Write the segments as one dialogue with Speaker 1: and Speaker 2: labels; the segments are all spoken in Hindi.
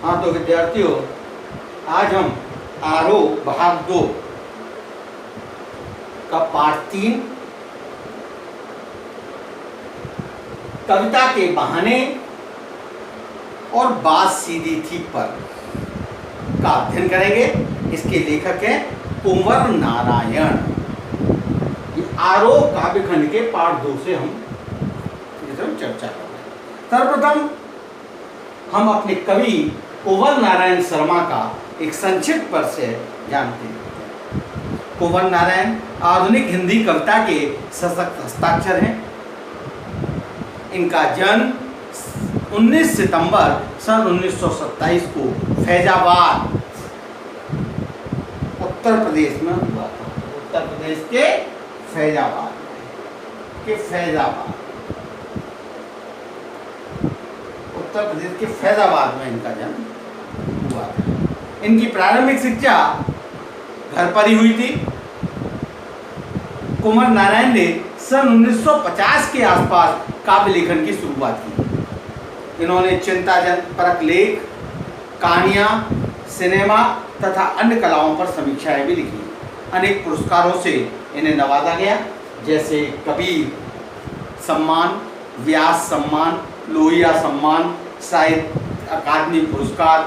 Speaker 1: हाँ तो विद्यार्थियों, आज हम आरोह भाग 2 का पाठ 3 कविता के बहाने और बात सीधी थी पर का अध्ययन करेंगे। इसके लेखक हैं कुंवर नारायण। ये आरोह काव्यखंड के पाठ 2 से हम चर्चा कर रहे हैं। सर्वप्रथम हम अपने कवि कुंवर नारायण शर्मा का एक संक्षिप्त परिचय जानते हैं। कुंवर नारायण आधुनिक हिंदी कविता के सशक्त हस्ताक्षर हैं। इनका जन्म 19 सितंबर सन 1927 को फैजाबाद उत्तर प्रदेश में हुआ था। उत्तर प्रदेश के फैजाबाद उत्तर प्रदेश के फैजाबाद में इनका जन्म हुआ था। इनकी प्रारंभिक शिक्षा घर पर ही हुई थी। कुंवर नारायण ने सन 1950 के आसपास काव्य लेखन की शुरुआत की। इन्होंने चिंताजनक लेख, कहानियां, सिनेमा तथा अन्य कलाओं पर समीक्षाएं भी लिखी। अनेक पुरस्कारों से इन्हें नवाजा गया, जैसे कबीर सम्मान, व्यास सम्मान, लोहिया सम्मान, साहित्य अकादमी पुरस्कार,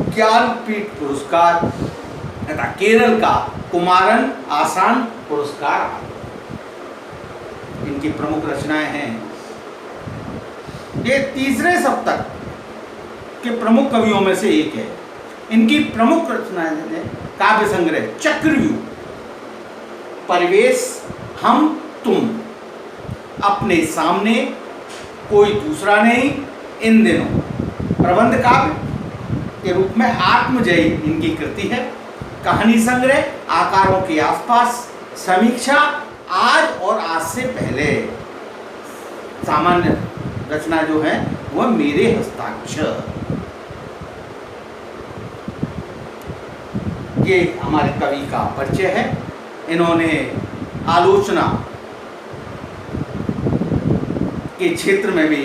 Speaker 1: ज्ञानपीठ पुरस्कार तथा केरल का कुमारन आसान पुरस्कार। इनकी प्रमुख रचनाएं हैं। ये तीसरे शतक के प्रमुख कवियों में से एक है। इनकी प्रमुख रचनाएं हैं काव्य संग्रह चक्रव्यूह, परिवेश, हम तुम, अपने सामने, कोई दूसरा नहीं, इन दिनों, प्रबंध काव्य के रूप में आत्मजयी इनकी कृति है। कहानी संग्रह आकारों के आसपास, समीक्षा आज और आज से पहले, सामान्य रचना जो है वह मेरे हस्ताक्षर। ये हमारे कवि का परिचय है। इन्होंने आलोचना के क्षेत्र में भी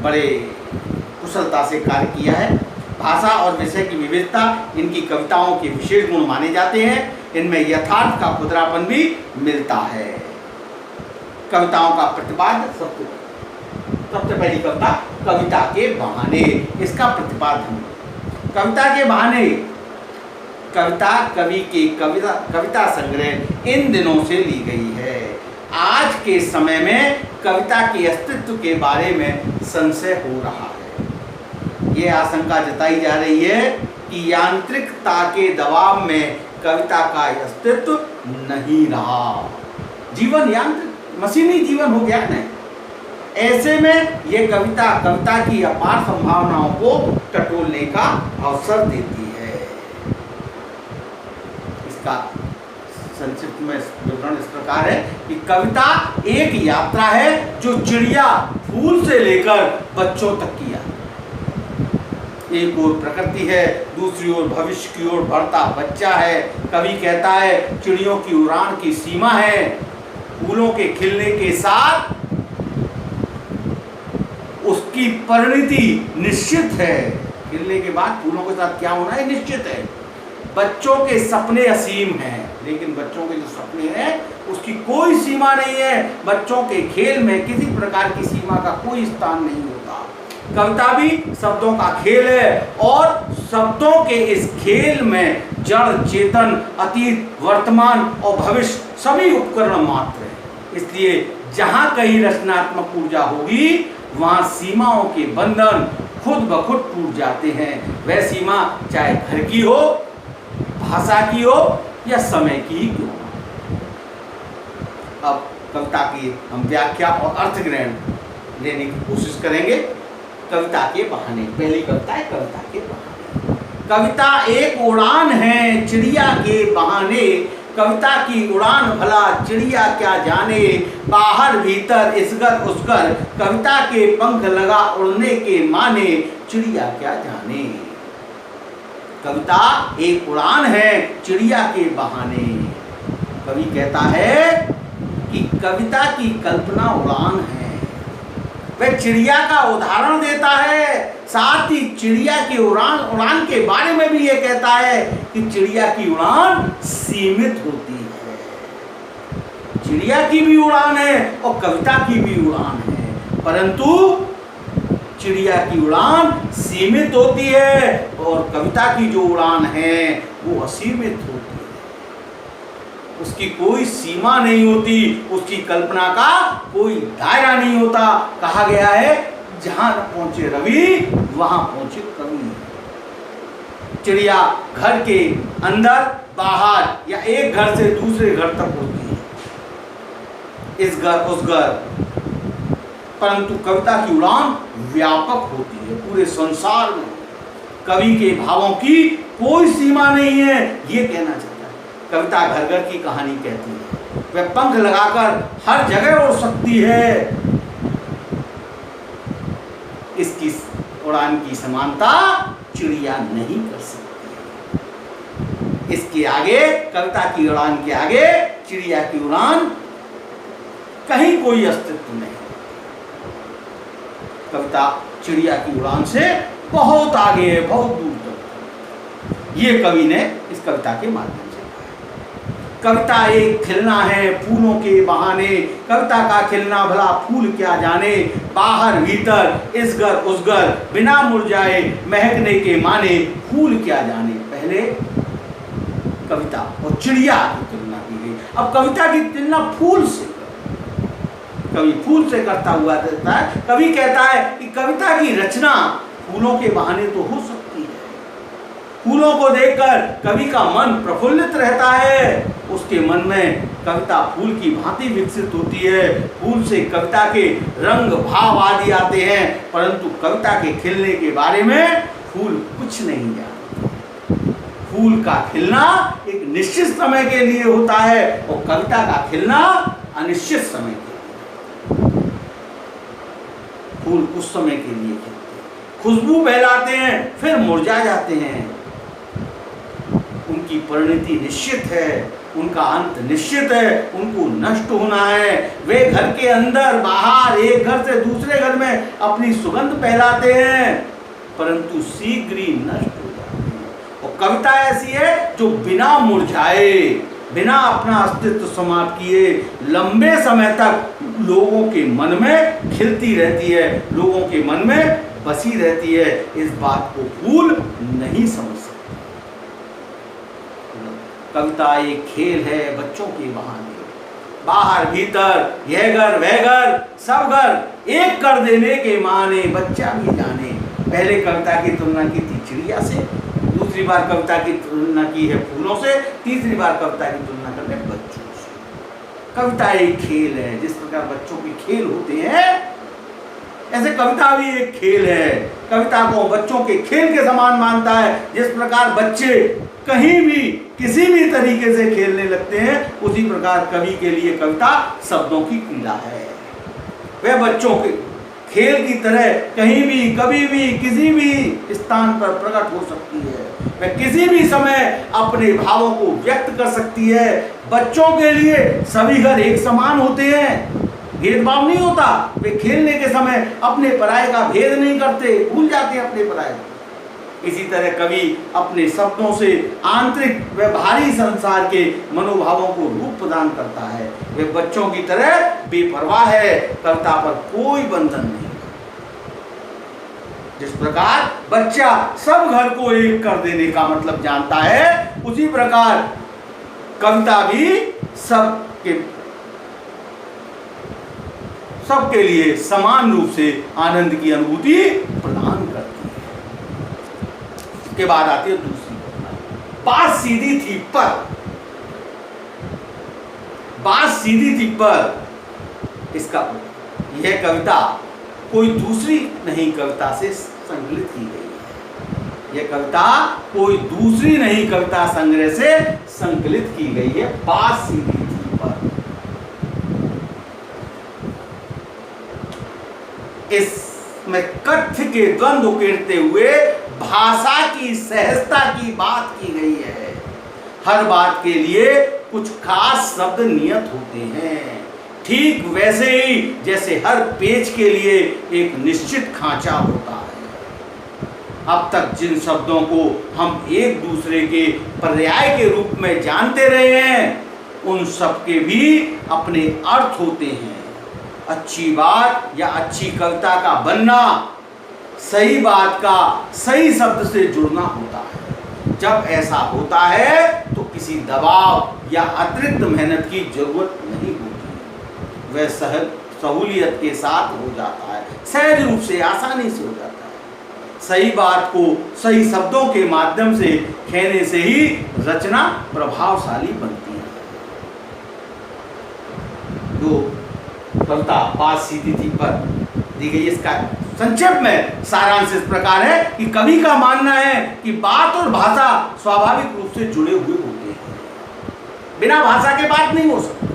Speaker 1: बड़े कुशलता से कार्य किया है। भाषा और विषय की विविधता इनकी कविताओं के विशेष गुण माने जाते हैं। इनमें यथार्थ का खुदरापन भी मिलता है। कविताओं का प्रतिपादन सबसे पहली कविता कविता के बहाने, इसका प्रतिपादन। कविता के बहाने कविता कवि के कविता संग्रह इन दिनों से ली गई है। आज के समय में कविता के अस्तित्व के बारे में संशय हो रहा है। ये आशंका जताई जा रही है कि यांत्रिकता के दबाव में कविता का अस्तित्व नहीं रहा। जीवन यांत्रिक, मशीनी जीवन हो गया है। ऐसे में ये कविता की अपार संभावनाओं को टटोलने का अवसर देती है। इसका संक्षिप्त में विवरण इस प्रकार है कि कविता एक यात्रा है जो चिड़िया फूल से लेकर बच्चों तक की यात्रा। एक ओर प्रकृति है, दूसरी ओर भविष्य की ओर बढ़ता बच्चा है। कवि कहता है चिड़ियों की उड़ान की सीमा है। फूलों के खिलने के साथ उसकी परिणति निश्चित है। खिलने के बाद फूलों के साथ क्या होना है निश्चित है। बच्चों के सपने असीम हैं, लेकिन बच्चों के जो सपने हैं उसकी कोई सीमा नहीं है। बच्चों के खेल में किसी प्रकार की सीमा का कोई स्थान नहीं होता। कविता भी शब्दों का खेल है और शब्दों के इस खेल में जड़, चेतन, अतीत, वर्तमान और भविष्य सभी उपकरण मात्र हैं। इसलिए जहाँ कहीं रचनात्मक ऊर्जा होगी वहाँ सीमाओं के बंधन खुद ब खुद टूट जाते हैं। वह सीमा चाहे घर की हो, भाषा की हो या समय की हो। अब कविता की हम व्याख्या और अर्थ ग्रहण लेने की कोशिश करेंगे। कविता के बहाने, पहली कविता है कविता के बहाने। कविता एक उड़ान है चिड़िया के बहाने, कविता की उड़ान भला चिड़िया क्या जाने। बाहर भीतर इसगर उसगर, कविता के पंख लगा उड़ने के माने, चिड़िया क्या जाने। कविता एक उड़ान है चिड़िया के बहाने। कवि कहता है कि कविता की कल्पना उड़ान है। वह वह चिड़िया का उदाहरण देता है, साथ ही चिड़िया की उड़ान के बारे में भी ये कहता है कि चिड़िया की उड़ान सीमित होती है। चिड़िया की भी उड़ान है और कविता की भी उड़ान है, परंतु चिड़िया की उड़ान सीमित होती है और कविता की जो उड़ान है वो असीमित होती है। उसकी कोई सीमा नहीं होती, उसकी कल्पना का कोई दायरा नहीं होता। कहा गया है जहां न पहुंचे रवि वहां पहुंचे कवि। चिड़िया घर के अंदर बाहर या एक घर से दूसरे घर तक होती है, इस घर उस घर, परंतु कविता की उड़ान व्यापक होती है पूरे संसार में। कवि के भावों की कोई सीमा नहीं है, ये कहना चाहता है। कविता घर घर की कहानी कहती है, वह पंख लगाकर हर जगह उड़ सकती है। इसकी उड़ान की समानता चिड़िया नहीं कर सकती। इसके आगे, कविता की उड़ान के आगे चिड़िया की उड़ान कहीं कोई अस्तित्व नहीं। कविता चिड़िया की उड़ान से बहुत आगे है, बहुत दूर तक। ये कवि ने इस कविता के माध्यम से कहा। कविता एक खिलना है फूलों के बहाने, कविता का खिलना भला फूल क्या जाने, बाहर भीतर इस घर उस घर, बिना मुरझाए महकने के माने, फूल क्या जाने। पहले कविता और चिड़िया की तुलना की गई, अब कविता की तुलना फूल से, कवि फूल से करता हुआ देता है। कवि कहता है कि कविता की रचना फूलों के बहाने तो हो सकती है, फूलों को देखकर कवि का मन प्रफुल्लित रहता है, उसके मन में कविता फूल की भांति विकसित होती है, फूल से कविता के रंग भाव आदि आते हैं, परंतु कविता के खिलने के बारे में फूल कुछ नहीं जानते। फूल का खिलना एक निश्चित समय के लिए होता है और कविता का खिलना अनिश्चित समय के लिए। फूल कुछ समय के लिए खिलते हैं, खुशबू फैलाते हैं, फिर मुरझा जाते हैं। उनकी परिणति निश्चित है, उनका अंत निश्चित है, उनको नष्ट होना है। वे घर के अंदर बाहर एक घर से दूसरे घर में अपनी सुगंध फैलाते हैं, परंतु शीघ्र ही नष्ट हो जाते हैं। और कविता ऐसी है जो बिना मुरझाए, बिना अपना अस्तित्व समाप्त किए लंबे समय तक लोगों के मन में खिलती रहती है, लोगों के मन में बसी रहती है। इस बात को फूल नहीं समझ सकते। कविता एक खेल है बच्चों के बहाने, बाहर भीतर यह घर वह घर सब घर एक कर देने के माने, बच्चा भी जाने। पहले कविता की तुलना की थी चिड़िया से, दूसरी बार कविता की तुलना की है फूलों से, तीसरी बार कविता की तुलना करने बच्चों से। कविता एक खेल है, जिस प्रकार बच्चों के खेल होते हैं ऐसे कविता भी एक खेल है। कविता को बच्चों के खेल के समान मानता है। जिस प्रकार बच्चे कहीं भी किसी भी तरीके से खेलने लगते हैं, उसी प्रकार कवि के लिए कविता शब्दों की क्रीड़ा है। वह बच्चों के खेल की तरह कहीं भी कभी भी किसी भी स्थान पर प्रकट हो सकती है। वह किसी भी समय अपने भावों को व्यक्त कर सकती है। बच्चों के लिए सभी घर एक समान होते हैं, भेदभाव नहीं होता। वे खेलने के समय अपने पराये का भेद नहीं करते, भूल जाते हैं अपने पराये। इसी तरह कवि अपने शब्दों से आंतरिक व बाहरी संसार के मनोभावों को रूप प्रदान करता है। वे बच्चों की तरह बेपरवाह है, कविता पर कोई बंधन नहीं। जिस प्रकार बच्चा सब घर को एक कर देने का मतलब जानता है, उसी प्रकार कविता भी सबके लिए समान रूप से आनंद की अनुभूति प्रदान करती है। इसके बाद आती है दूसरी बात सीधी थी पर, बात सीधी थी पर इसका यह कविता कोई दूसरी नहीं कविता से संकलित की गई है। यह कविता कोई दूसरी नहीं कविता संग्रह से संकलित की गई है। बात सीधी थी पर, इसमें कथ्य के द्वंद उकेरते हुए भाषा की सहजता की बात की गई है। हर बात के लिए कुछ खास शब्द नियत होते हैं, ठीक वैसे ही जैसे हर पेच के लिए एक निश्चित खांचा होता है। अब तक जिन शब्दों को हम एक दूसरे के पर्याय के रूप में जानते रहे हैं, उन सब के भी अपने अर्थ होते हैं। अच्छी बात या अच्छी कविता का बनना सही बात का सही शब्द से जुड़ना होता है। जब ऐसा होता है तो किसी दबाव या अतिरिक्त मेहनत की जरूरत नहीं होती, वह सहूलियत के साथ हो जाता है, सहज रूप से, आसानी से हो जाता है। सही बात को सही शब्दों के माध्यम से कहने से ही रचना प्रभावशाली बनती है। जो कविता बात सीधी थी पर दी गई, इसका संक्षेप में सारांश इस प्रकार है कि कवि का मानना है कि बात और भाषा स्वाभाविक रूप से जुड़े हुए होते हैं। बिना भाषा के बात नहीं हो सकती,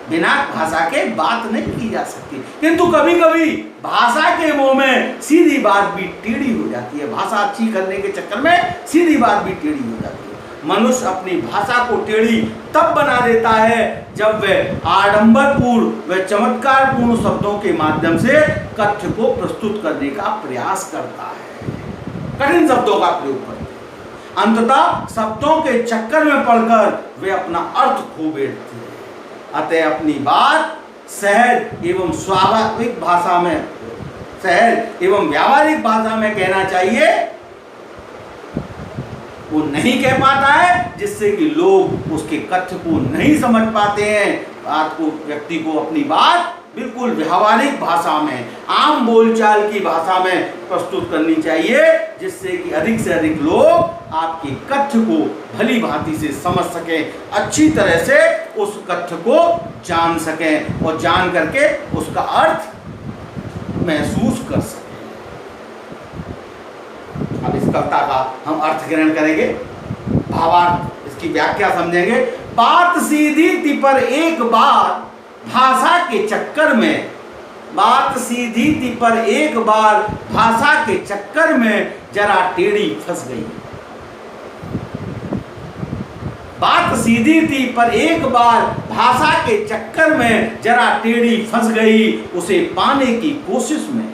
Speaker 1: बिना भाषा के बात नहीं की जा सकती। किंतु कभी कभी भाषा के मोह में सीधी बात भी टेढ़ी हो जाती है। भाषा अच्छी करने के चक्कर में सीधी बात भी टेढ़ी हो जाती है। मनुष्य अपनी भाषा को टेढ़ी तब बना देता है जब वह आडंबरपूर्ण व चमत्कारपूर्ण शब्दों के माध्यम से कथ्य को प्रस्तुत करने का प्रयास करता है, कठिन शब्दों का प्रयोग करता है। अंततः शब्दों के चक्कर में पड़कर वे अपना अर्थ खो बैठते हैं। अतः अपनी बात सहज एवं स्वाभाविक भाषा में, सहज एवं व्यावहारिक भाषा में कहना चाहिए। वो नहीं कह पाता है जिससे कि लोग उसके कथ्य को नहीं समझ पाते हैं। बात को, व्यक्ति को अपनी बात बिल्कुल व्यावहारिक भाषा में, आम बोलचाल की भाषा में प्रस्तुत करनी चाहिए, जिससे कि अधिक से अधिक लोग आपके कथ्य को भली भांति से समझ सकें, अच्छी तरह से उस कथ्य को जान सकें और जान करके उसका अर्थ महसूस कर सकें। अब इस कविता का हम अर्थ ग्रहण करेंगे, भावार्थ, इसकी व्याख्या समझेंगे। बात सीधी थी पर एक बार भाषा के चक्कर में, बात सीधी थी पर एक बार भाषा के चक्कर में जरा टेढ़ी फंस गई। बात सीधी थी पर एक बार भाषा के चक्कर में जरा टेढ़ी फंस गई। उसे पाने की कोशिश में,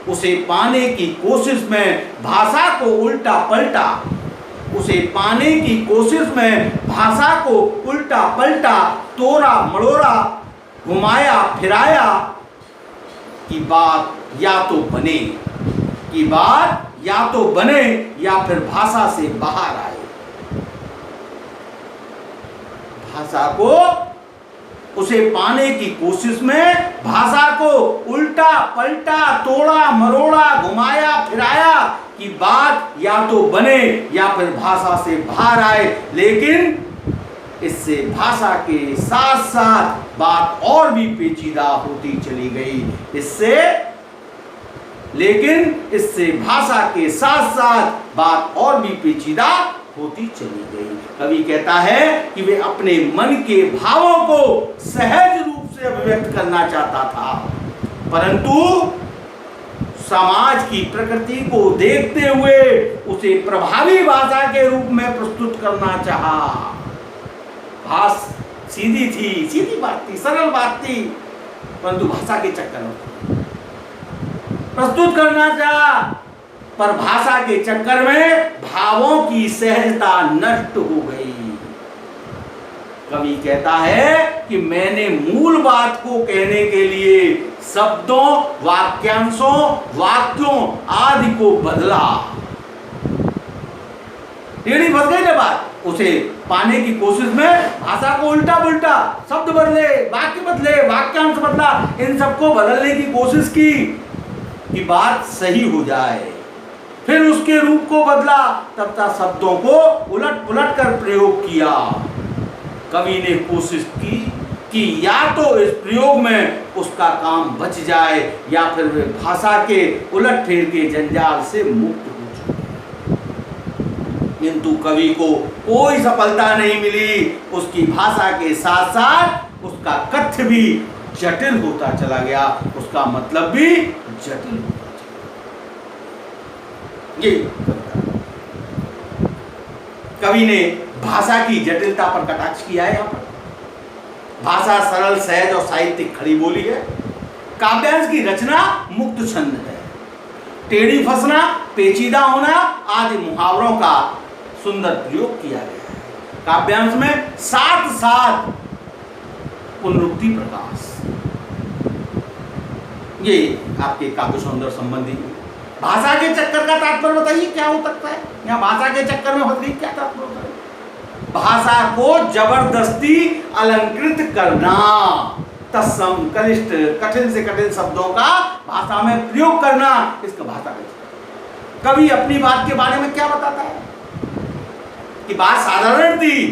Speaker 1: उसे पाने की कोशिश में भाषा को उल्टा पलटा, उसे पाने की कोशिश में भाषा को उल्टा पलटा, तोड़ा मड़ोड़ा, घुमाया फिराया कि बात या तो बने, कि बात या तो बने या फिर भाषा से बाहर आए। भाषा को, उसे पाने की कोशिश में भाषा को उल्टा पलटा, तोड़ा मरोड़ा, घुमाया फिराया कि बात या तो बने या फिर भाषा से बाहर आए। लेकिन इससे भाषा के साथ साथ बात और भी पेचीदा होती चली गई। लेकिन इससे भाषा के साथ साथ बात और भी पेचीदा होती चली गई। कवि कहता है कि वे अपने मन के भावों को सहज रूप से अभिव्यक्त करना चाहता था, परंतु समाज की प्रकृति को देखते हुए उसे प्रभावी भाषा के रूप में प्रस्तुत करना चाहा। भाषा सीधी थी, सीधी बात थी, सरल बात थी, परंतु भाषा के चक्कर में प्रस्तुत करना चाहा, पर भाषा के चक्कर में भावों की सहजता नष्ट हो गई। कवि कहता है कि मैंने मूल बात को कहने के लिए शब्दों, वाक्यांशों, वाक्यों आदि को बदला। टेढ़ी फंस गई ना बात, उसे पाने की कोशिश में भाषा को उल्टा पुल्टा, शब्द बदले, वाक्य बदले, वाक्यांश बदला, इन सबको बदलने की कोशिश की कि बात सही हो जाए। फिर उसके रूप को बदला, तब तक शब्दों को उलट पुलट कर प्रयोग किया। कवि ने कोशिश की कि या तो इस प्रयोग में उसका काम बच जाए या फिर वे भाषा के उलट फेर के जंजाल से मुक्त हो जाए। किंतु कवि को कोई सफलता नहीं मिली। उसकी भाषा के साथ साथ उसका कथ्य भी जटिल होता चला गया, उसका मतलब भी जटिल होता चला। ये कवि ने भाषा की जटिलता पर कटाक्ष किया है। यहाँ पर भाषा सरल, सहज और साहित्यिक खड़ी बोली है। काव्यांश की रचना मुक्त छंद है। टेढ़ी फंसना, पेचीदा होना आदि मुहावरों का सुंदर प्रयोग किया गया है। काव्यांश में साथ साथ पुनरुक्ति प्रकाश, ये आपके काव्य सौंदर्य संबंधी। भाषा के चक्कर का तात्पर्य बताइए क्या हो सकता है? यहाँ भाषा के चक्कर में फंस गई, क्या तात्पर्य होता है? भाषा को जबरदस्ती अलंकृत करना, तत्सम, कनिष्ठ, कठिन से कठिन शब्दों का भाषा में प्रयोग करना, इसका भाषा का चक्कर। कवि अपनी बात के बारे में क्या बताता है कि बात साधारण थी,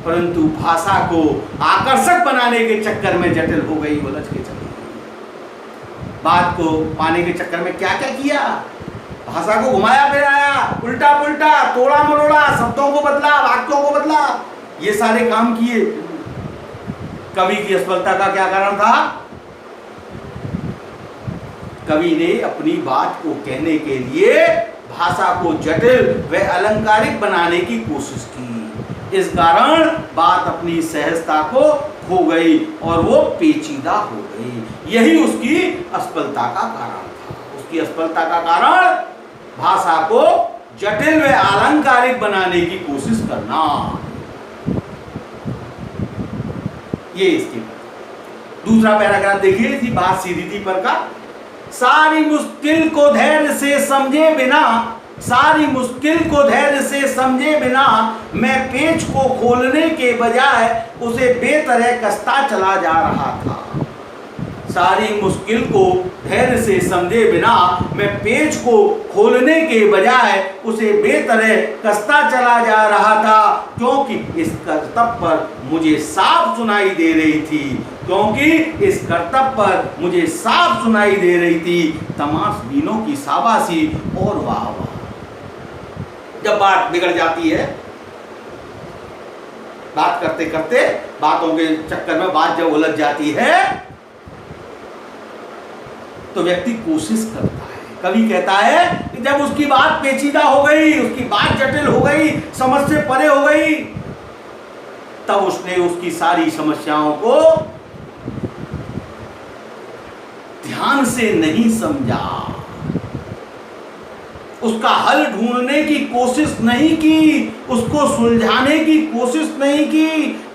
Speaker 1: परंतु भाषा को आकर्षक बनाने के चक्कर में जटिल हो गई, उलझ के चली गई। बात को पाने के चक्कर में क्या क्या किया? भाषा को घुमाया फिराया, उल्टा पुल्टा, तोड़ा मरोड़ा, शब्दों को बदला, वाक्यों को बदला, ये सारे काम किए। कवि की असफलता का क्या कारण था? कवि ने अपनी बात को कहने के लिए भाषा को जटिल व अलंकारिक बनाने की कोशिश की। इस कारण बात अपनी सहजता को खो गई और वो पेचीदा हो गई। यही उसकी असफलता का कारण था। उसकी असफलता का कारण भाषा को जटिल व अलंकारिक बनाने की कोशिश करना। ये इसकी दूसरा पैराग्राफ देखिए, थी बात सीधी थी पर का। सारी मुश्किल को धैर्य से समझे बिना, सारी मुश्किल को धैर्य से समझे बिना मैं पेच को खोलने के बजाय उसे बेतरह कसता चला जा रहा था। सारी मुश्किल को धैर्य से समझे बिना मैं पेच को खोलने के बजाय उसे बेतरह कसता चला जा रहा था, क्योंकि इस कर्तव्य पर मुझे साफ सुनाई दे रही थी, क्योंकि इस कर्तव्य पर मुझे साफ सुनाई दे रही थी तमाशबीनों की शाबाशी और वाह वाह। जब बात बिगड़ जाती है, बात करते करते बातों के चक्कर में बात जब उलझ जाती है तो व्यक्ति कोशिश करता है। कवि कहता है कि जब उसकी बात पेचीदा हो गई, उसकी बात जटिल हो गई, समझ से परे हो गई, तब उसने उसकी सारी समस्याओं को ध्यान से नहीं समझा, उसका हल ढूंढने की कोशिश नहीं की, उसको सुलझाने की कोशिश नहीं की,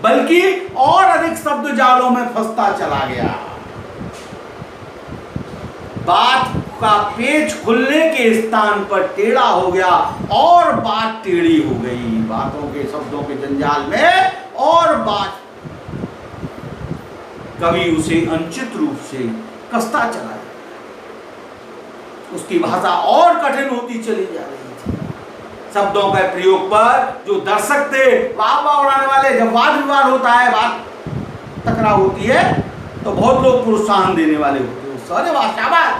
Speaker 1: बल्कि और अधिक शब्द जालों में फंसता चला गया। बात का पेच खुलने के स्थान पर टेढ़ा हो गया और बात टेढ़ी हो गई। बातों के शब्दों के जंजाल में और बात, कवि उसे अनुचित रूप से कसता चला गया। उसकी भाषा और कठिन होती चली जा रही थी। शब्दों के प्रयोग पर जो दर्शक थे, वाह वाह उड़ाने वाले, जब वाद विवाद होता है, बात टकराव होती है, तो बहुत लोग प्रोत्साहन देने वाले होते हैं, अरे वाह शाबाश,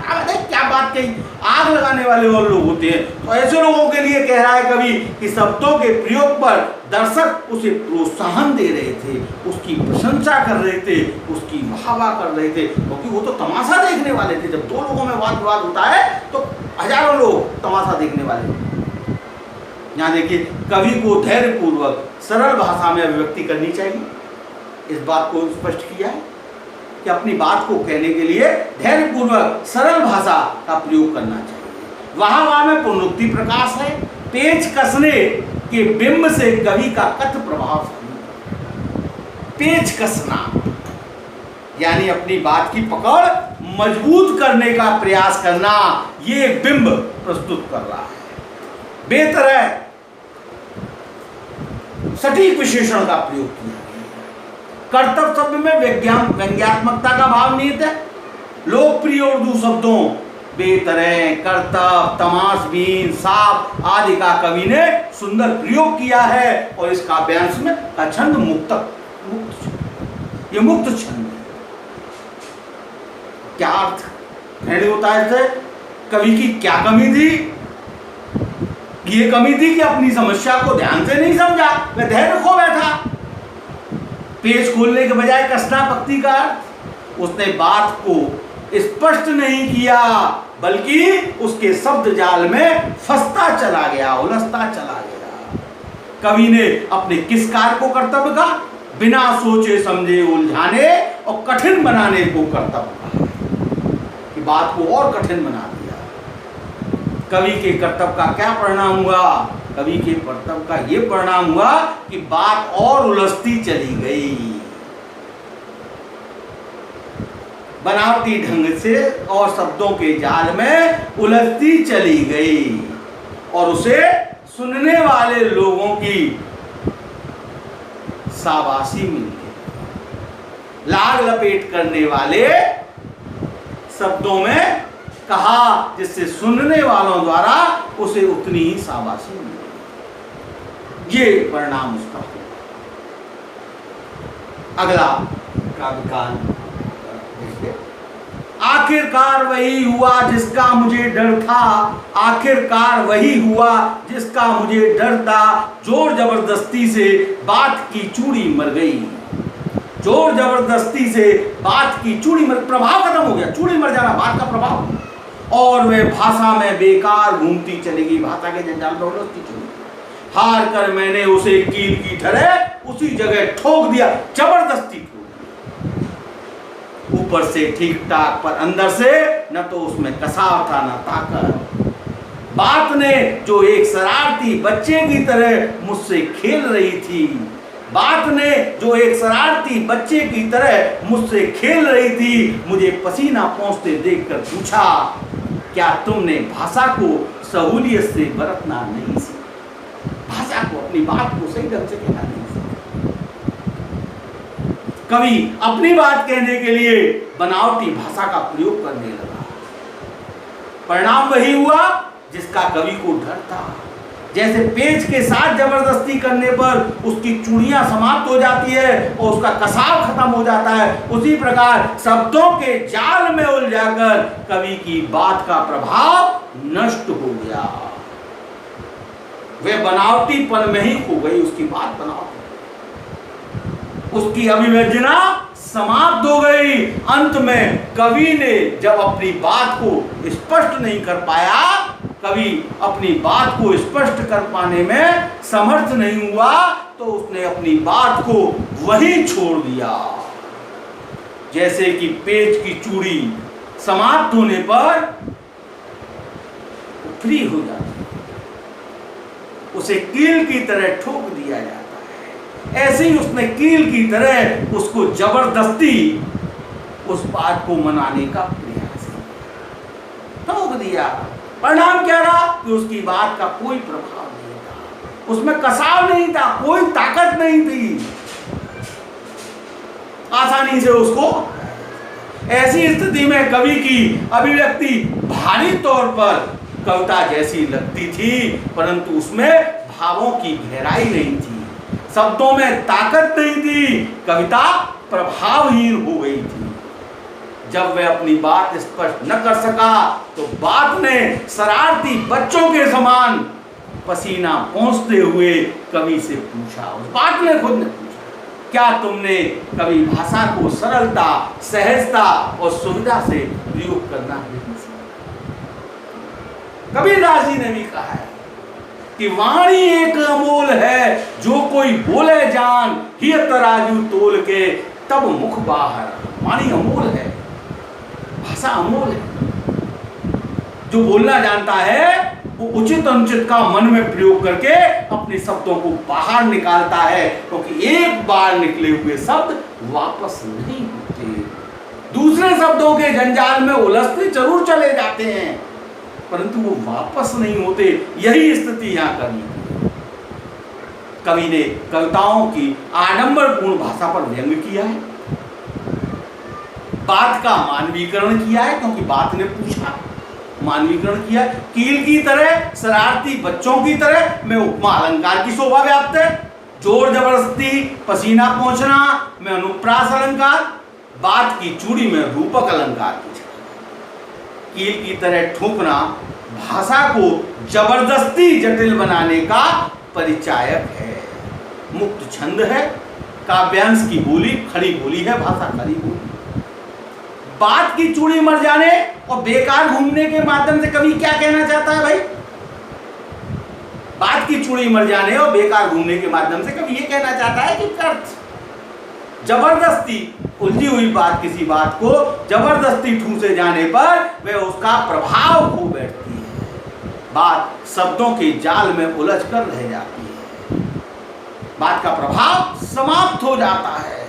Speaker 1: क्या बात कही, आग लगाने वाले और लोग होते हैं। तो ऐसे लोगों के लिए कह रहा है कवि कि शब्दों के प्रयोग पर दर्शक उसे प्रोत्साहन दे रहे थे, उसकी प्रशंसा कर रहे थे, उसकी वाहवाह कर रहे थे, क्योंकि वो तो तमाशा देखने वाले थे। जब दो लोगों में वाद विवाद होता है तो हजारों लोग तमाशा देखने वाले होते। यहाँ देखिए, कवि को धैर्यपूर्वक सरल भाषा में अभिव्यक्ति करनी चाहिए, इस बात को स्पष्ट किया है कि अपनी बात को कहने के लिए धैर्यपूर्वक सरल भाषा का प्रयोग करना चाहिए। वाह वाह में पुनरुक्ति प्रकाश है। पेच कसने के बिंब से कवि का कथ प्रभाव, पेच कसना यानी अपनी बात की पकड़ मजबूत करने का प्रयास करना, ये एक बिंब प्रस्तुत कर रहा है। बेतरह सटीक विशेषण का प्रयोग किया। कर्तव्य शब्द में व्यंग्यात्मकता का भाव निहित है। लोकप्रिय उर्दू शब्दों बेतरह, कर्तव्य, तमाशबीन, साफ आदि का कवि ने सुंदर प्रयोग किया है और इस काव्यांश में छंद मुक्त छंद, ये मुक्त छंद है। क्या अर्थ ग्रहण होता है इससे? कवि की क्या कमी थी? ये कमी थी कि अपनी समस्या को ध्यान से नहीं समझा, वह धैर्य खो बैठा। पेज खोलने के बजाय कसना पक्ति का, उसने बात को स्पष्ट नहीं किया, बल्कि उसके शब्द जाल में फंसता चला गया, उलझता चला गया। कवि ने अपने किस कार्य को कर्तव्य का? बिना सोचे समझे उलझाने और कठिन बनाने को कर्तव्य कहा, कि बात को और कठिन बना दिया। कवि के कर्तव्य का क्या परिणाम हुआ? कवि के कर्तव्य का यह परिणाम हुआ कि बात और उलझती चली गई, बनावटी ढंग से और शब्दों के जाल में उलझती चली गई, और उसे सुनने वाले लोगों की शाबाशी मिल गई। लाग लपेट करने वाले शब्दों में कहा जिससे सुनने वालों द्वारा उसे उतनी ही शाबाशी मिल गई। ये परिणाम उसका हुआ। अगला काव्यकांड देखिए। आखिरकार वही हुआ जिसका मुझे डर था, आखिरकार वही हुआ जिसका मुझे डर था, जोर जबरदस्ती से बात की चूड़ी मर गई, जोर जबरदस्ती से बात की चूड़ी मर, प्रभाव खत्म हो गया, चूड़ी मर जाना बात का प्रभाव, और वे भाषा में बेकार घूमती चलेगी, भाषा के जंजाल में उलझती चली। हार कर मैंने उसे कील की तरह उसी जगह ठोक दिया, जबरदस्ती ठोक दिया, ऊपर से ठीक ठाक पर अंदर से न तो उसमें कसाव था न ताकत। बात ने जो एक शरारती बच्चे की तरह मुझसे खेल रही थी, बात ने जो एक शरारती बच्चे की तरह मुझसे खेल रही थी, मुझे पसीना पोंछते देखकर पूछा, क्या तुमने भाषा को सहूलियत से बरतना नहीं सीखा? भाषा को, अपनी बात को सही ढंग से कहना नहीं सीखा। कवि अपनी बात कहने के लिए बनावटी भाषा का प्रयोग करने लगा। परिणाम वही हुआ जिसका कवि को डर था। जैसे पेच के साथ जबरदस्ती करने पर उसकी चूड़ियां समाप्त हो जाती है और उसका कसाव खत्म हो जाता है, उसी प्रकार शब्दों के जाल में उलझाकर कवि की बात का प्रभाव नष्ट हो गया। वे बनावटीपन में ही खो गई, उसकी बात बनावटी, उसकी अभिव्यंजना समाप्त हो गई। अंत में कवि ने जब अपनी बात को स्पष्ट नहीं कर पाया, कवि अपनी बात को स्पष्ट कर पाने में समर्थ नहीं हुआ, तो उसने अपनी बात को वहीं छोड़ दिया। जैसे कि पेच की चूड़ी समाप्त होने पर फ्री हो जाती है, उसे कील की तरह ठोक दिया जाता है। ऐसे ही उसने कील की तरह उसको जबरदस्ती उस बात को मनाने का प्रयास किया, ठोक दिया। परिणाम क्या रहा कि उसकी बात का कोई प्रभाव नहीं था, उसमें कसाव नहीं था, कोई ताकत नहीं थी, आसानी से उसको। ऐसी स्थिति में कवि की अभिव्यक्ति भारी तौर पर कविता जैसी लगती थी, परंतु उसमें भावों की गहराई नहीं थी, शब्दों में ताकत नहीं थी, कविता प्रभावहीन हो गई थी। जब वह अपनी बात स्पष्ट न कर सका, तो बात ने शरारती बच्चों के समान पसीना पोंछते हुए कवि से पूछा, उस बात ने खुद ने पूछा, क्या तुमने कभी भाषा को सरलता, सहजता और सुविधा से प्रयोग करना नहीं सीखा? कबीरदास जी ने भी कहा है कि वाणी एक अमोल है, जो कोई बोले जान ही तराजू तोल के तब मुख बाहर। वाणी अमोल है, भाषा अमोल है। जो बोलना जानता है वो उचित अनुचित का मन में प्रयोग करके अपने शब्दों को बाहर निकालता है, क्योंकि एक बार निकले हुए शब्द वापस नहीं होते, दूसरे शब्दों के जंजाल में उलझते जरूर चले जाते हैं, परंतु वो वापस नहीं होते। यही स्थिति यहां कवि की। कवि ने कविताओं की आडंबरपूर्ण भाषा पर व्यंग किया है, बात का मानवीकरण किया है, क्योंकि बात ने पूछा, मानवीकरण किया। कील की तरह, शरारती बच्चों की तरह में उपमा अलंकार की शोभा व्याप्त है, जोर जबरदस्ती, पसीना पोंछना में अनुप्रास अलंकार, बात की चूड़ी में रूपक अलंकार की। कील की तरह ठोकना भाषा को जबरदस्ती जटिल बनाने का परिचायक है। मुक्त छंद है, काव्यांश की बोली खड़ी बोली है, भाषा खड़ी बोली। बात की चूड़ी मर जाने और बेकार घूमने के माध्यम से कवि क्या कहना चाहता है भाई? बात की चूड़ी मर जाने और बेकार घूमने के माध्यम से कवि ये कहना चाहता है कि व्यर्थ, जबरदस्ती उलझी हुई बात, किसी बात को जबरदस्ती ठूसे जाने पर वह उसका प्रभाव खो बैठती है, बात शब्दों के जाल में उलझ कर रह जाती है, बात का प्रभाव समाप्त हो जाता है।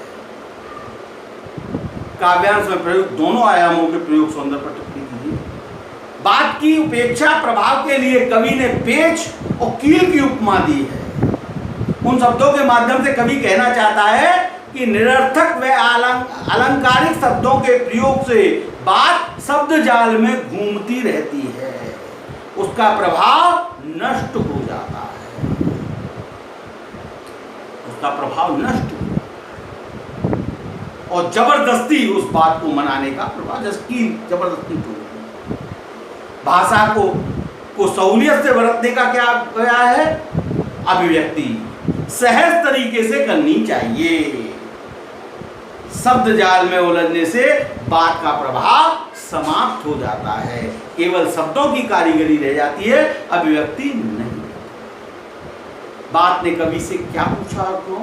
Speaker 1: काव्यांश में प्रयोग दोनों आयामों के प्रयोग सौंदर्य पर टिप्पणी कीजिए। बात की उपेक्षा प्रभाव के लिए कवि ने पेच और कील की उपमा दी है। उन शब्दों के माध्यम से कवि कहना चाहता है कि निरर्थक व अलंकारिक शब्दों के प्रयोग से बात शब्द जाल में घूमती रहती है, उसका प्रभाव नष्ट हो जाता है, उसका प्रभाव नष्ट हो और जबरदस्ती उस बात को मनाने का प्रभाव, जबकि जबरदस्ती भाषा को सहूलियत से बरतने का क्या है? अभिव्यक्ति सहज तरीके से करनी चाहिए। शब्द जाल में उलझने से बात का प्रभाव समाप्त हो जाता है, केवल शब्दों की कारीगरी रह जाती है, अभिव्यक्ति नहीं। बात ने कवि से क्या पूछा? आपको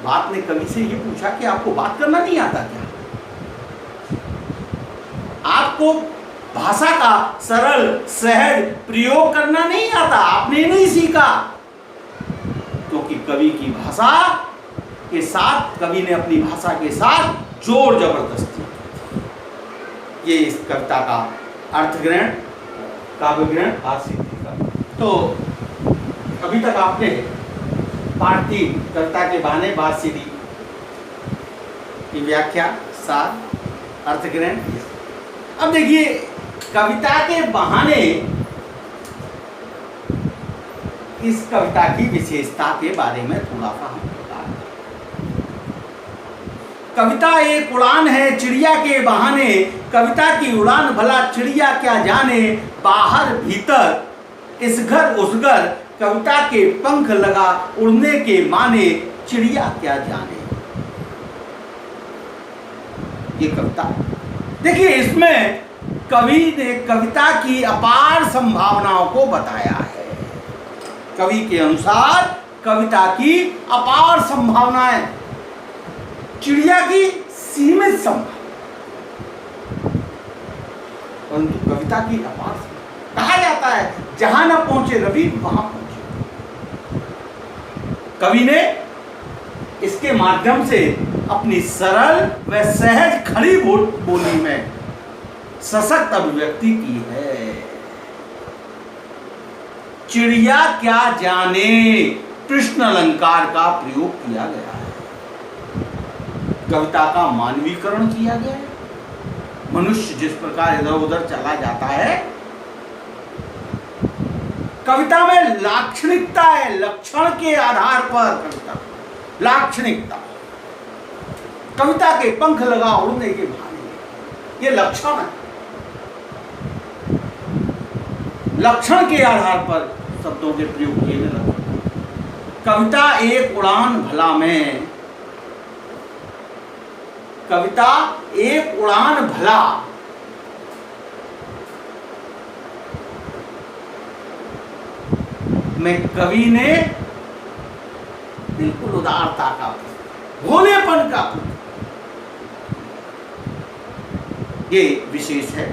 Speaker 1: बात ने कवि से ये पूछा कि आपको बात करना नहीं आता क्या? आपको भाषा का सरल सहज प्रयोग करना नहीं आता, आपने नहीं सीखा? क्योंकि कवि की भाषा के साथ, कवि ने अपनी भाषा के साथ जोर जबरदस्ती, ये इस कविता का अर्थग्रहण, काव्यग्रहण आज सिद्धि का। तो अभी तक आपने पाठ 3 कविता के बहाने बात सीधी की व्याख्या, सार, अर्थग्रहण। अब देखिए कविता के बहाने इस कविता की विशेषता के बारे में थोड़ा सा हम बता दें। कविता एक उड़ान है चिड़िया के बहाने, कविता की उड़ान भला चिड़िया क्या जाने, बाहर भीतर इस घर उस घर, कविता के पंख लगा उड़ने के माने, चिड़िया क्या जाने। ये कविता देखिए, इसमें कवि ने कविता की अपार संभावनाओं को बताया है। कवि के अनुसार कविता की अपार संभावनाएं, चिड़िया की सीमित संभावना, परंतु कविता की अपार कहा जाता है जहां न पहुंचे रवि वहां पहुंचे। कवि ने इसके माध्यम से अपनी सरल व सहज खड़ी बोली में सशक्त अभिव्यक्ति की है। चिड़िया क्या जाने कृष्ण अलंकार का प्रयोग किया गया है, कविता का मानवीकरण किया गया है। मनुष्य जिस प्रकार इधर उधर चला जाता है, कविता में लाक्षणिकता है, लक्षण के आधार पर कविता लाक्षणिकता, कविता के पंख लगा उड़ने के भाने, ये लक्षण है। लक्षण के आधार पर शब्दों के प्रयोग किए गए। कविता एक उड़ान भला में, कविता एक उड़ान भला में कवि ने बिल्कुल उदारता का, भोलेपन का ये विशेष है।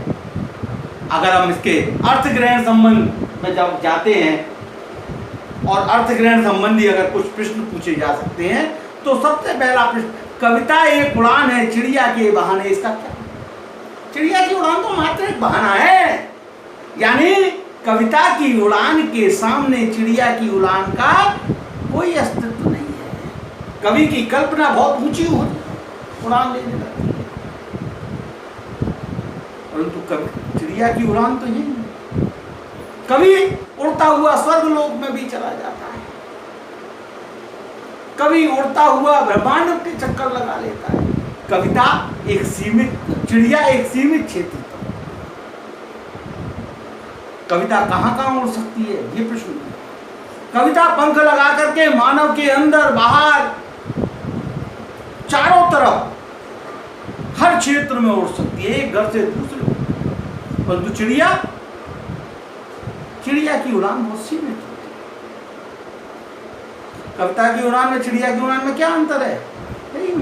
Speaker 1: अगर हम इसके अर्थग्रहण संबंध में जब जाते हैं और अर्थग्रहण संबंधी अगर कुछ प्रश्न पूछे जा सकते हैं, तो सबसे पहला प्रश्न, कविता एक उड़ान है चिड़िया के बहाने, इसका क्या? चिड़िया की उड़ान तो मात्र एक बहाना है, यानी कविता की उड़ान के सामने चिड़िया की उड़ान का कोई अस्तित्व नहीं है। कवि की कल्पना बहुत ऊंची होती है, उड़ान लेने लगती है, परंतु चिड़िया की उड़ान तो यही है। कवि उड़ता हुआ स्वर्ग लोक में भी चला जाता है, कवि उड़ता हुआ ब्रह्मांड के चक्कर लगा लेता है। कविता एक सीमित, चिड़िया एक सीमित क्षेत्र पर, कविता कहां कहां उड़ सकती है, ये प्रश्न है। कविता पंख लगा करके मानव के अंदर बाहर चारों तरफ हर क्षेत्र में उड़ सकती है, एक घर से दूसरे, परंतु चिड़िया की उड़ान बहुत सीमित होती है। कविता की उड़ान में चिड़िया की उड़ान में क्या अंतर है? यही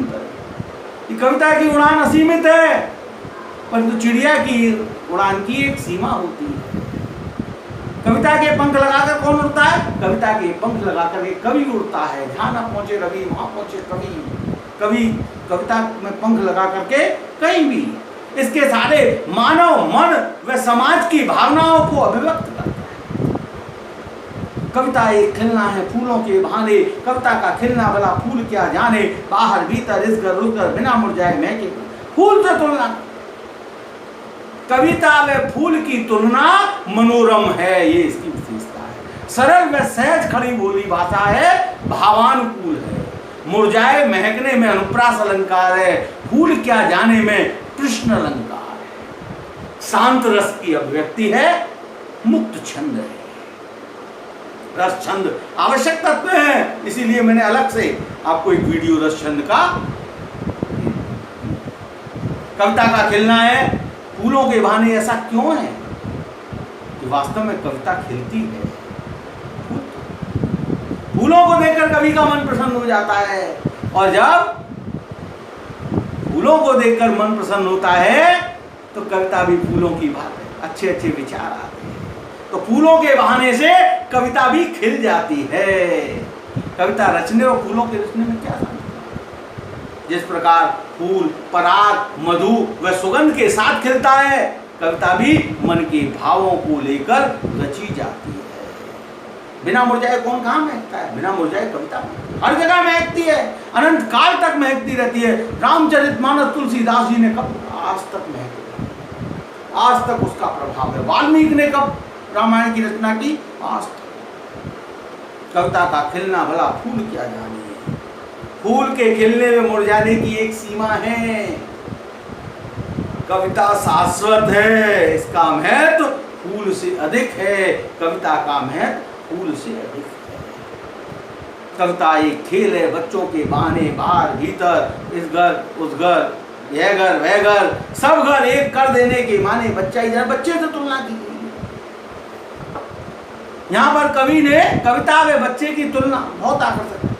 Speaker 1: कविता की उड़ान असीमित है, परंतु चिड़िया की उड़ान की एक सीमा होती है। कविता के पंख लगाकर कौन उड़ता है? कविता के पंख लगाकर एक कवि उड़ता है। जहाँ न पहुंचे रवि वहां पहुंचे कवि। कवि कविता में पंख लगा करके कहीं भी इसके सारे मानव मन व समाज की भावनाओं को अभिव्यक्त करता है। कविता एक खिलना है फूलों के बहाने, कविता का खिलना भला फूल क्या जाने, बाहर भीतर इसगर उसगर बिना मुरझाए महके फूल से तुलना। कविता व फूल की तुलना मनोरम है, ये इसकी विशेषता है। सरल व सहज खड़ी बोली भाषा है, भावानुकूल है। मुरझाए महकने में अनुप्रास अलंकार है, फूल क्या जाने में कृष्ण अलंकार है। शांत रस की अभिव्यक्ति है, मुक्त छंद है। रस छंद आवश्यक तत्व है, इसीलिए मैंने अलग से आपको एक वीडियो रस छंद का। कविता का खिलना है फूलों के बहाने, ऐसा क्यों है कि वास्तव में कविता खिलती है। फूलों को देखकर कवि का मन प्रसन्न हो जाता है, और जब फूलों को देखकर मन प्रसन्न होता है तो कविता भी फूलों की बात है, अच्छे अच्छे विचार आते हैं। तो फूलों के बहाने से कविता भी खिल जाती है। कविता रचने और फूलों के रचने में क्या संबंध? जिस प्रकार फूल पराग मधु व सुगंध के साथ खिलता है, कविता भी मन के भावों को लेकर रची जाती है। बिना मुरझाए कौन कहाँ महकता है? बिना मुरझाए कविता हर जगह महकती है, अनंत काल तक महकती रहती है। रामचरितमानस तुलसीदास जी ने कब आज तक महकी, आज तक उसका प्रभाव है। वाल्मीकि ने कब रामायण की रचना की? आज तक। कविता का खिलना भला फूल क्या जाने, फूल के खिलने में मुरझाने की एक सीमा है। कविता शाश्वत है, इसका महत्व फूल से अधिक है। कविता का महत्व फूल से अधिक है। कविता एक खेल है, बच्चों के बहाने बाहर भीतर इस घर उस घर यह घर वह घर सब घर एक कर देने के माने बच्चा ही बच्चे से तुलना की गई। यहाँ पर कवि ने कविता व बच्चे की तुलना बहुत आकर्षक है।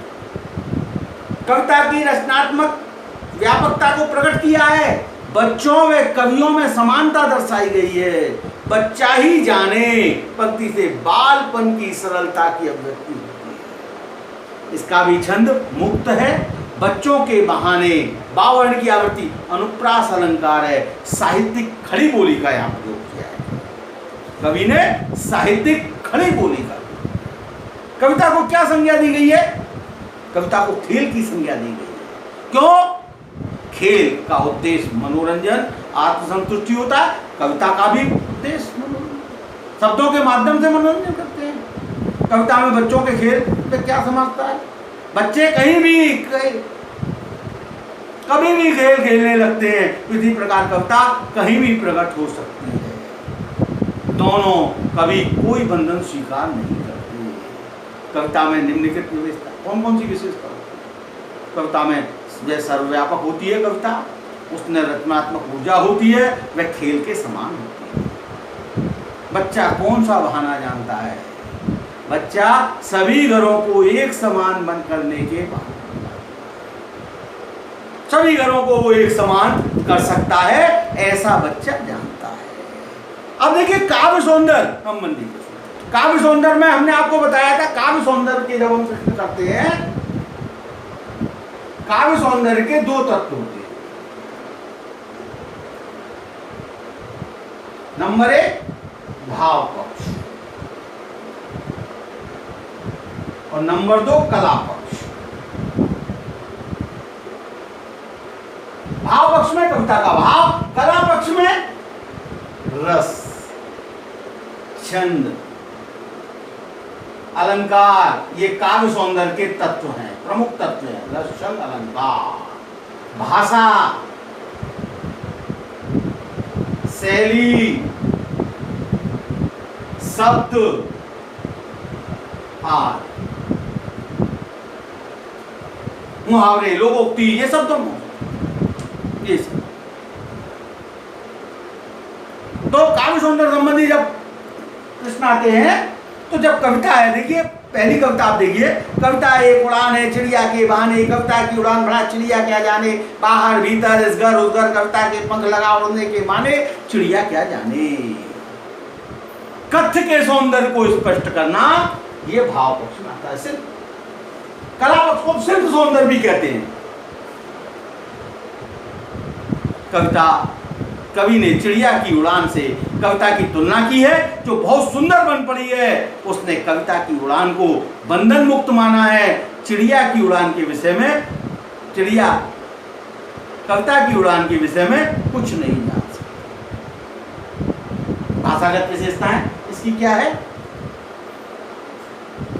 Speaker 1: कविता की रचनात्मक व्यापकता को प्रकट किया है। बच्चों व कवियों में समानता दर्शाई गई है। बच्चा ही जाने पंक्ति से बालपन की सरलता की अभिव्यक्ति होती है। इसका भी छंद मुक्त है। बच्चों के बहाने बावर्ण की आवृत्ति अनुप्रास अलंकार है। साहित्यिक खड़ी बोली का यहाँ प्रयोग किया है। कवि ने साहित्यिक खड़ी बोली का। कविता को क्या संज्ञा दी गई है? कविता को खेल की संज्ञा दी गई है। क्यों? खेल का उद्देश्य मनोरंजन आत्मसंतुष्टि होता है। कविता का भी उद्देश्य मनोरंजन, शब्दों के माध्यम से मनोरंजन करते हैं। कविता में बच्चों के खेल पे क्या समझता है? बच्चे कहीं भी कभी भी खेल खेलने लगते हैं। इसी प्रकार कविता कहीं भी प्रकट हो सकती है। दोनों कभी कोई बंधन स्वीकार नहीं करते। कविता में निम्नलिखित विशेषता कौन कौन सी विशेषता? कविता में वह सर्वव्यापक होती है। कविता उसमें रचनात्मक ऊर्जा होती है, वह खेल के समान होती है। बच्चा कौन सा बहाना जानता है? बच्चा सभी घरों को एक समान बंद करने के बाद सभी घरों को वो एक समान कर सकता है, ऐसा बच्चा जानता है। अब देखिए काव्य सौंदर्य संबंधी। काव्य सौंदर्य में हमने आपको बताया था, काव्य सौंदर्य के जब हम प्रश्न करते हैं, काव्य सौंदर्य के दो तत्व होते हैं। नंबर 1 भाव पक्ष और नंबर 2 कला पक्ष। भाव पक्ष में कविता का भाव, कला पक्ष में रस, छंद, अलंकार, ये काव्य सौंदर्य के तत्व हैं, प्रमुख तत्व हैं। रस, छंद, अलंकार, भाषा, शैली, शब्द आदि, मुहावरे, लोकोक्ति, ये सब तो ये सब। तो काव्य सौंदर्य संबंधी जब प्रश्न आते हैं, तो जब कविता है, देखिए पहली कविता आप देखिए, कविता एक उड़ान है चिड़िया के बहाने, कविता की उड़ान भला चिड़िया क्या जाने, बाहर भीतर इस घर उस घर, कविता के पंख लगा उड़ने के माने, चिड़िया क्या जाने। कथ्य के सौंदर्य को स्पष्ट करना ये भाव पक्ष में आता है। सिर्फ कला पक्ष को सिर्फ सौंदर्य भी कहते हैं। कविता कवि ने चिड़िया की उड़ान से कविता की तुलना की है, जो बहुत सुंदर बन पड़ी है। उसने कविता की उड़ान को बंधन मुक्त माना है। चिड़िया की उड़ान के विषय में, चिड़िया कविता की उड़ान के विषय में कुछ नहीं जान सकती। भाषागत विशेषताएं इसकी क्या है?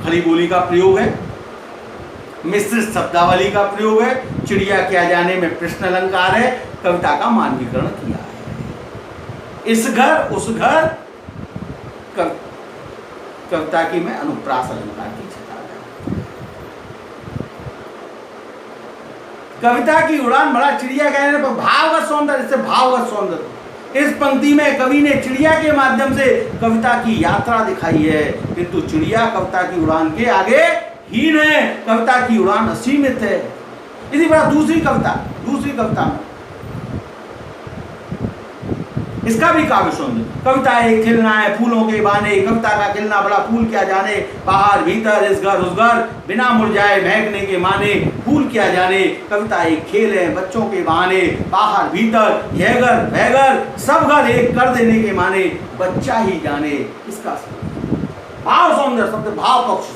Speaker 1: खड़ी बोली का प्रयोग है, मिश्रित शब्दावली का प्रयोग है, चिड़िया क्या जाने में प्रश्न अलंकार है, कविता का मानवीकरण किया है। इस घर उस घर, कविता की में अनुप्रास अलंकार की छटा है। कविता की उड़ान बड़ा चिड़िया कहने पर भावगत सौंदर्य, इससे भावगत सौंदर्य। इस पंक्ति में कवि ने चिड़िया के माध्यम से कविता की यात्रा दिखाई है, किंतु चिड़िया कविता की उड़ान के आगे हीन है, कविता की उड़ान असीमित है। इसी प्रकार दूसरी कविता में इसका भी काव्य सौंदर्य, कविता एक खिलना है फूलों के बहाने, कविता का खिलना बड़ा फूल क्या जाने, बाहर भीतर इस घर उस घर, बिना मुरझाए महकने के माने, फूल क्या जाने। कविता एक खेल है बच्चों के बहाने, बाहर भीतर यह घर वह घर, सब घर एक कर देने के माने, बच्चा ही जाने। इसका भाव सौंदर्य शब्द भाव पक्ष,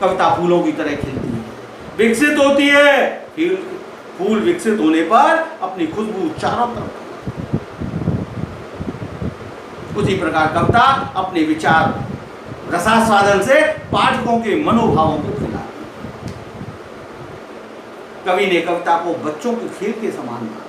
Speaker 1: कविता फूलों की तरह खिलती है, विकसित होती है। फूल विकसित होने पर अपनी खुशबू चारों तरफ, उसी प्रकार कविता अपने विचार रसास्वादन से पाठकों के मनोभावों को खिलाती है। कवि ने कविता को बच्चों के खेल के समान माना।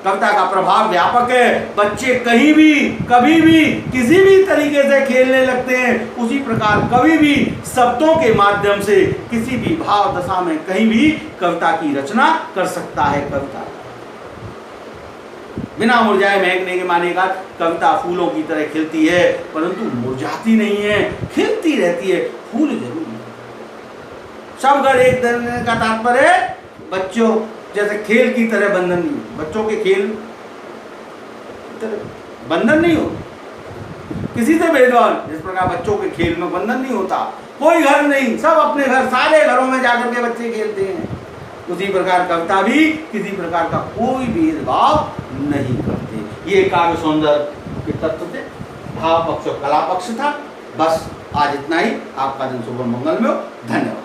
Speaker 1: कविता का प्रभाव व्यापक है, बच्चे कहीं भी कभी भी किसी भी तरीके से खेलने लगते हैं। उसी प्रकार कवि भी शब्दों के माध्यम से किसी भी भाव दशा में कहीं भी कविता की रचना कर सकता है। कविता बिना मुरझाए महकने के माने का, कविता फूलों की तरह खिलती है परंतु मुरझाती नहीं है, खिलती रहती है। फूल जरूर है। सब घर एक देने का तात्पर्य बच्चों जैसे खेल की तरह बंधन नहीं हो, बच्चों के खेल बंधन नहीं हो, किसी से भेदभाव। जिस प्रकार बच्चों के खेल में बंधन नहीं होता, कोई घर नहीं, सब अपने घर, सारे घरों में जाकर के बच्चे खेलते हैं। उसी प्रकार कविता भी किसी प्रकार का कोई भेदभाव नहीं करते। ये काव्य सौंदर्य के तत्व थे, भाव पक्ष और कला पक्ष था। बस आज इतना ही। आपका दिन शुभ मंगल में हो। धन्यवाद।